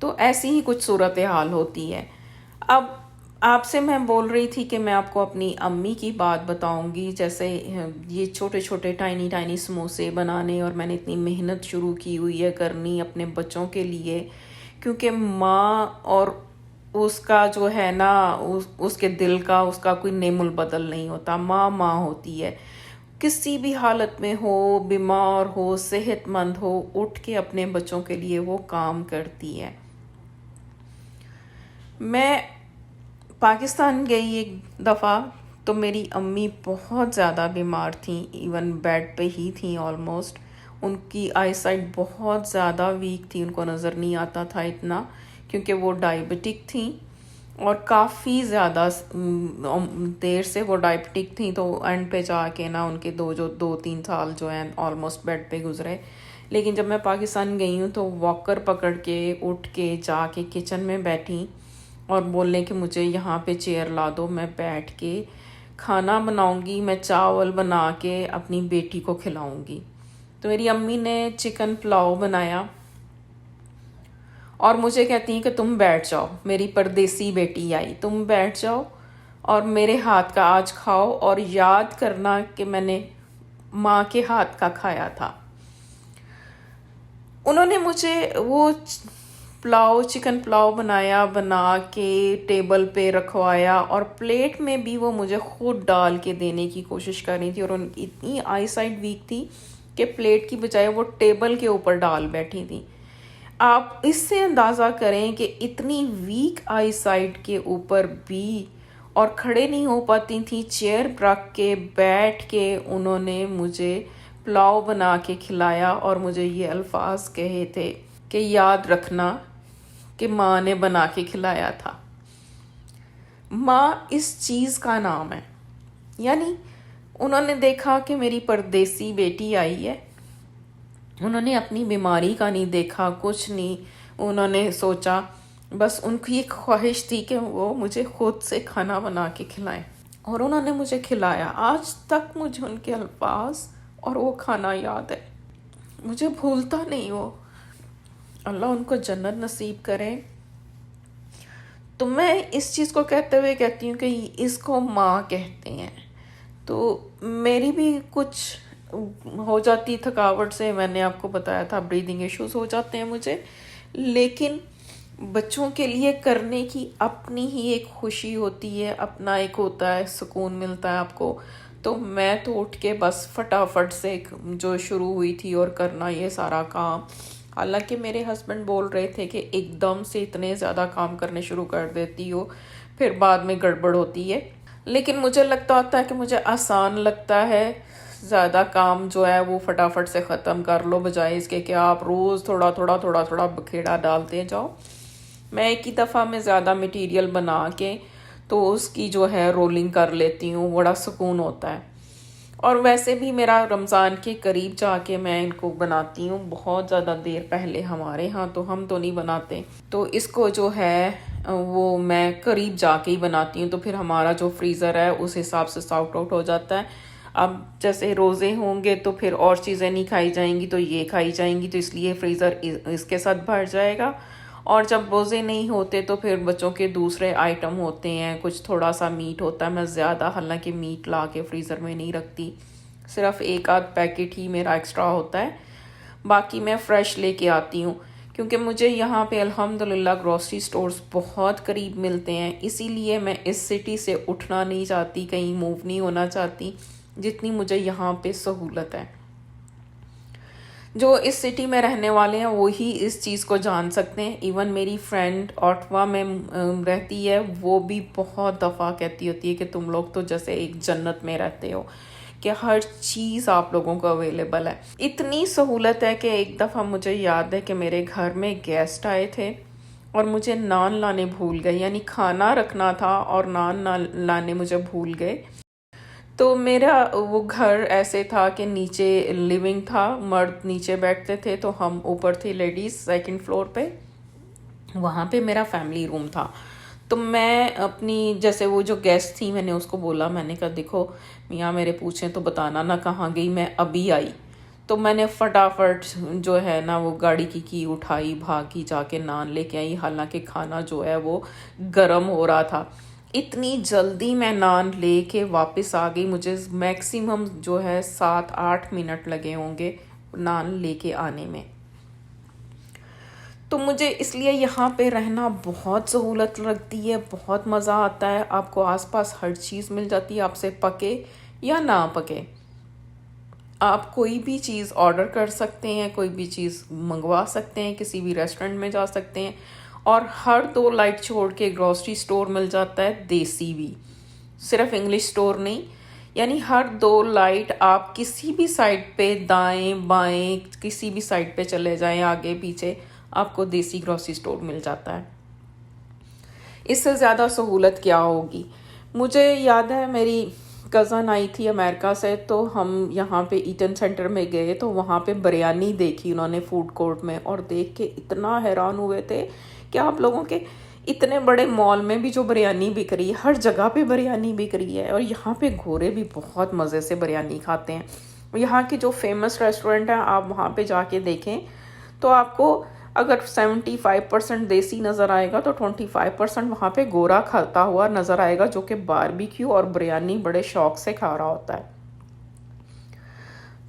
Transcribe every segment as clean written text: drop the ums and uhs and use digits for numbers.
تو ایسی ہی کچھ صورت حال ہوتی ہے. اب آپ سے میں بول رہی تھی کہ میں آپ کو اپنی امی کی بات بتاؤں گی. جیسے یہ چھوٹے چھوٹے ٹائنی ٹائنی سموسے بنانے، اور میں نے اتنی محنت شروع کی ہوئی ہے کرنی اپنے بچوں کے لیے، کیونکہ ماں اور اس کا جو ہے نا اس کے دل کا اس کا کوئی نیم البدل نہیں ہوتا. ماں ماں ہوتی ہے، کسی بھی حالت میں ہو، بیمار ہو، صحت مند ہو، اٹھ کے اپنے بچوں کے لیے وہ کام کرتی ہے. میں پاکستان گئی ایک دفعہ، تو میری امی بہت زیادہ بیمار تھیں، ایون بیڈ پہ ہی تھیں آلموسٹ. ان کی آئی سائٹ بہت زیادہ ویک تھی، ان کو نظر نہیں آتا تھا اتنا، کیونکہ وہ ڈائبٹک تھیں اور کافی زیادہ دیر سے وہ ڈائبٹک تھیں. تو اینڈ پہ جا کے نا ان کے 2-3 سال جو ہیں آلموسٹ بیڈ پہ گزرے. لیکن جب میں پاکستان گئی ہوں تو واکر پکڑ کے اٹھ کے جا کے کچن میں بیٹھی اور بولنے کہ مجھے یہاں پہ چیئر لا دو، میں بیٹھ کے کھانا بناؤں گی، میں چاول بنا کے اپنی بیٹی کو کھلاؤں گی. تو میری امی نے چکن پلاؤ بنایا اور مجھے کہتی ہیں کہ تم بیٹھ جاؤ، میری پردیسی بیٹی آئی، تم بیٹھ جاؤ اور میرے ہاتھ کا آج کھاؤ، اور یاد کرنا کہ میں نے ماں کے ہاتھ کا کھایا تھا. انہوں نے مجھے وہ چکن پلاؤ بنا کے ٹیبل پہ رکھوایا، اور پلیٹ میں بھی وہ مجھے خود ڈال کے دینے کی کوشش کر رہی تھی. اور ان کی اتنی آئی سائٹ ویک تھی کہ پلیٹ کی بجائے وہ ٹیبل کے اوپر ڈال بیٹھی تھی. آپ اس سے اندازہ کریں کہ اتنی ویک آئی سائٹ کے اوپر بھی، اور کھڑے نہیں ہو پاتی تھیں، چیئر رکھ کے بیٹھ کے انہوں نے مجھے پلاؤ بنا کے کھلایا، اور مجھے یہ الفاظ کہے تھے کہ یاد رکھنا کہ ماں نے بنا کے کھلایا تھا. ماں اس چیز کا نام ہے. یعنی انہوں نے دیکھا کہ میری پردیسی بیٹی آئی ہے، انہوں نے اپنی بیماری کا نہیں دیکھا، کچھ نہیں. انہوں نے سوچا، بس ان کی ایک خواہش تھی کہ وہ مجھے خود سے کھانا بنا کے کھلائیں، اور انہوں نے مجھے کھلایا. آج تک مجھے ان کے الفاظ اور وہ کھانا یاد ہے، مجھے بھولتا نہیں وہ. اللہ ان کو جنت نصیب کرے. تو میں اس چیز کو کہتے ہوئے کہتی ہوں کہ اس کو ماں کہتے ہیں. تو میری بھی کچھ ہو جاتی تھکاوٹ سے، میں نے آپ کو بتایا تھا بریدنگ ایشوز ہو جاتے ہیں مجھے، لیکن بچوں کے لیے کرنے کی اپنی ہی ایک خوشی ہوتی ہے، اپنا ایک ہوتا ہے، سکون ملتا ہے آپ کو. تو میں تو اٹھ کے بس فٹافٹ سے جو شروع ہوئی تھی اور کرنا یہ سارا کام. حالانکہ میرے ہسبینڈ بول رہے تھے کہ ایک دم سے اتنے زیادہ کام کرنے شروع کر دیتی ہو، پھر بعد میں گڑبڑ ہوتی ہے. لیکن مجھے لگتا ہوتا ہے کہ مجھے آسان لگتا ہے زیادہ کام جو ہے وہ فٹافٹ سے ختم کر لو، بجائے اس کے کہ آپ روز تھوڑا تھوڑا بکھیڑا ڈالتے جاؤ. میں ایک ہی دفعہ میں زیادہ مٹیریل بنا کے تو اس کی جو ہے رولنگ کر لیتی ہوں، بڑا سکون ہوتا ہے. اور ویسے بھی میرا رمضان کے قریب جا کے میں ان کو بناتی ہوں، بہت زیادہ دیر پہلے ہمارے ہاں، تو ہم تو نہیں بناتے. تو اس کو جو ہے وہ میں قریب جا کے ہی بناتی ہوں، تو پھر ہمارا جو فریزر ہے اس حساب سے ساؤٹ آؤٹ ہو جاتا ہے. اب جیسے روزے ہوں گے تو پھر اور چیزیں نہیں کھائی جائیں گی، تو یہ کھائی جائیں گی، تو اس لیے فریزر اس کے ساتھ بھر جائے گا. اور جب روزے نہیں ہوتے تو پھر بچوں کے دوسرے آئٹم ہوتے ہیں، کچھ تھوڑا سا میٹ ہوتا ہے. میں زیادہ حالانکہ میٹ لا کے فریزر میں نہیں رکھتی، صرف ایک آدھ پیکٹ ہی میرا ایکسٹرا ہوتا ہے، باقی میں فریش لے کے آتی ہوں. کیونکہ مجھے یہاں پہ الحمدللہ گروسری سٹورز بہت قریب ملتے ہیں، اسی لیے میں اس سٹی سے اٹھنا نہیں چاہتی، کہیں موو نہیں ہونا چاہتی، جتنی مجھے یہاں پہ سہولت ہے. جو اس سٹی میں رہنے والے ہیں وہی اس چیز کو جان سکتے ہیں. ایون میری فرینڈ آٹوا میں رہتی ہے، وہ بھی بہت دفعہ کہتی ہوتی ہے کہ تم لوگ تو جیسے ایک جنت میں رہتے ہو، کہ ہر چیز آپ لوگوں کو اویلیبل ہے. اتنی سہولت ہے کہ ایک دفعہ مجھے یاد ہے کہ میرے گھر میں گیسٹ آئے تھے اور مجھے نان لانے بھول گئے، یعنی کھانا رکھنا تھا اور نان لانے مجھے بھول گئے. تو میرا وہ گھر ایسے تھا کہ نیچے لیونگ تھا، مرد نیچے بیٹھتے تھے، تو ہم اوپر تھے لیڈیز سیکنڈ فلور پہ، وہاں پہ میرا فیملی روم تھا. تو میں اپنی جیسے وہ جو گیسٹ تھی میں نے اس کو بولا، میں نے کہا دیکھو میاں میرے پوچھیں تو بتانا نہ کہاں گئی، میں ابھی آئی. تو میں نے فٹافٹ جو ہے نا وہ گاڑی کی اٹھائی، بھاگی جا کے نان لے کے آئی، حالانکہ کھانا جو ہے وہ گرم ہو رہا تھا۔ اتنی جلدی میں نان لے کے واپس آ گئی، مجھے میکسیمم جو ہے 7-8 منٹ لگے ہوں گے نان لے کے آنے میں۔ تو مجھے اس لیے یہاں پہ رہنا بہت سہولت لگتی ہے، بہت مزہ آتا ہے۔ آپ کو آس پاس ہر چیز مل جاتی ہے، آپ سے پکے یا نہ پکے، آپ کوئی بھی چیز آرڈر کر سکتے ہیں، کوئی بھی چیز منگوا سکتے ہیں، کسی بھی ریسٹورنٹ میں جا سکتے ہیں، اور ہر 2 لائٹ چھوڑ کے گروسری سٹور مل جاتا ہے، دیسی بھی، صرف انگلش سٹور نہیں، یعنی ہر 2 لائٹ آپ کسی بھی سائڈ پہ دائیں بائیں کسی بھی سائڈ پہ چلے جائیں، آگے پیچھے آپ کو دیسی گروسری سٹور مل جاتا ہے۔ اس سے زیادہ سہولت کیا ہوگی؟ مجھے یاد ہے میری کزن آئی تھی امریکہ سے، تو ہم یہاں پہ ایٹن سینٹر میں گئے تو وہاں پہ بریانی دیکھی انہوں نے فوڈ کورٹ میں، اور دیکھ کے اتنا حیران ہوئے تھے کہ آپ لوگوں کے اتنے بڑے مال میں بھی جو بریانی بک رہی ہے، ہر جگہ پہ بریانی بک رہی ہے، اور یہاں پہ گورے بھی بہت مزے سے بریانی کھاتے ہیں۔ یہاں کے جو فیمس ریسٹورنٹ ہیں آپ وہاں پہ جا کے دیکھیں تو آپ کو اگر 75% دیسی نظر آئے گا تو 25% وہاں پہ گورا کھاتا ہوا نظر آئے گا، جو کہ باربیکیو اور بریانی بڑے شوق سے کھا رہا ہوتا ہے۔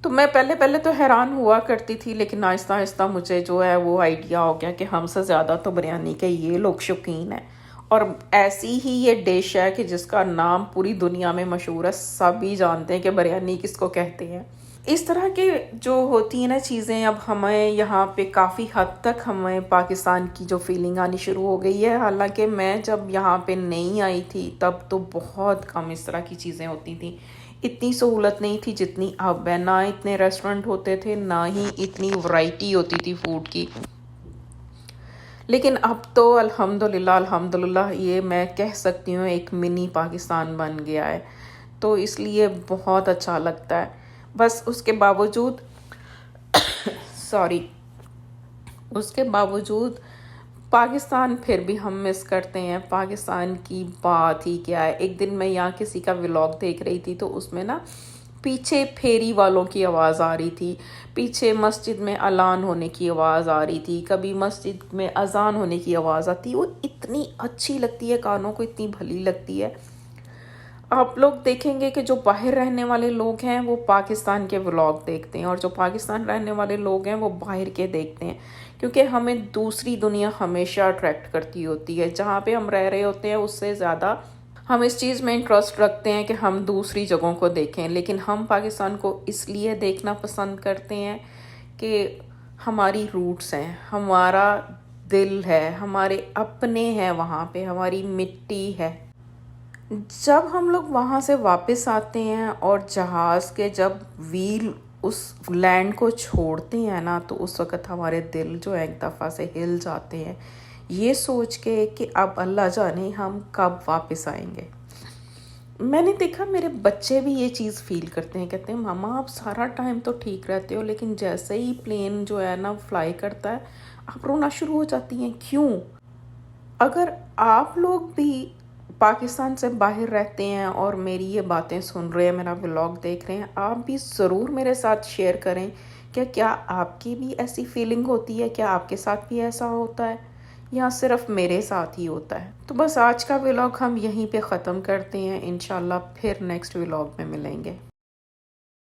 تو میں پہلے تو حیران ہوا کرتی تھی، لیکن آہستہ آہستہ مجھے جو ہے وہ آئیڈیا ہو گیا کہ ہم سے زیادہ تو بریانی کے یہ لوگ شوقین ہیں، اور ایسی ہی یہ ڈش ہے کہ جس کا نام پوری دنیا میں مشہور ہے، سب ہی جانتے ہیں کہ بریانی کس کو کہتے ہیں۔ اس طرح کے جو ہوتی ہیں نا چیزیں، اب ہمیں یہاں پہ کافی حد تک ہمیں پاکستان کی جو فیلنگ آنی شروع ہو گئی ہے، حالانکہ میں جب یہاں پہ نہیں آئی تھی تب تو بہت کم اس طرح کی چیزیں ہوتی تھیں، اتنی سہولت نہیں تھی جتنی اب ہے، نہ اتنے ریسٹورنٹ ہوتے تھے، نہ ہی اتنی ورائٹی ہوتی تھی فوڈ کی۔ لیکن اب تو الحمدللہ یہ میں کہہ سکتی ہوں ایک منی پاکستان بن گیا ہے، تو اس لیے بہت اچھا لگتا ہے۔ بس اس کے باوجود پاکستان پھر بھی ہم مس کرتے ہیں۔ پاکستان کی بات ہی کیا ہے۔ ایک دن میں یہاں کسی کا ولاگ دیکھ رہی تھی تو اس میں نا پیچھے پھیری والوں کی آواز آ رہی تھی، پیچھے مسجد میں اعلان ہونے کی آواز آ رہی تھی، کبھی مسجد میں اذان ہونے کی آواز آتی ہے، وہ اتنی اچھی لگتی ہے، کانوں کو اتنی بھلی لگتی ہے۔ آپ لوگ دیکھیں گے کہ جو باہر رہنے والے لوگ ہیں وہ پاکستان کے ولاگ دیکھتے ہیں، اور جو پاکستان رہنے والے لوگ ہیں وہ باہر کے دیکھتے ہیں، کیونکہ ہمیں دوسری دنیا ہمیشہ اٹریکٹ کرتی ہوتی ہے۔ جہاں پہ ہم رہ رہے ہوتے ہیں اس سے زیادہ ہم اس چیز میں انٹرسٹ رکھتے ہیں کہ ہم دوسری جگہوں کو دیکھیں، لیکن ہم پاکستان کو اس لیے دیکھنا پسند کرتے ہیں کہ ہماری روٹس ہیں، ہمارا دل ہے، ہمارے اپنے ہیں، وہاں پہ ہماری مٹی ہے۔ جب ہم لوگ وہاں سے واپس آتے ہیں اور جہاز کے جب ویل اس لینڈ کو چھوڑتے ہیں نا، تو اس وقت ہمارے دل جو ایک دفعہ سے ہل جاتے ہیں، یہ سوچ کے کہ اب اللہ جانے ہم کب واپس آئیں گے۔ میں نے دیکھا میرے بچے بھی یہ چیز فیل کرتے ہیں، کہتے ہیں ماما آپ سارا ٹائم تو ٹھیک رہتے ہو، لیکن جیسے ہی پلین جو ہے نا فلائی کرتا ہے آپ رونا شروع ہو جاتی ہیں، کیوں؟ اگر آپ لوگ بھی پاکستان سے باہر رہتے ہیں اور میری یہ باتیں سن رہے ہیں، میرا ولاگ دیکھ رہے ہیں، آپ بھی ضرور میرے ساتھ شیئر کریں کہ کیا آپ کی بھی ایسی فیلنگ ہوتی ہے، کیا آپ کے ساتھ بھی ایسا ہوتا ہے یا صرف میرے ساتھ ہی ہوتا ہے۔ تو بس آج کا ولاگ ہم یہیں پہ ختم کرتے ہیں، انشاءاللہ پھر نیکسٹ ولاگ میں ملیں گے۔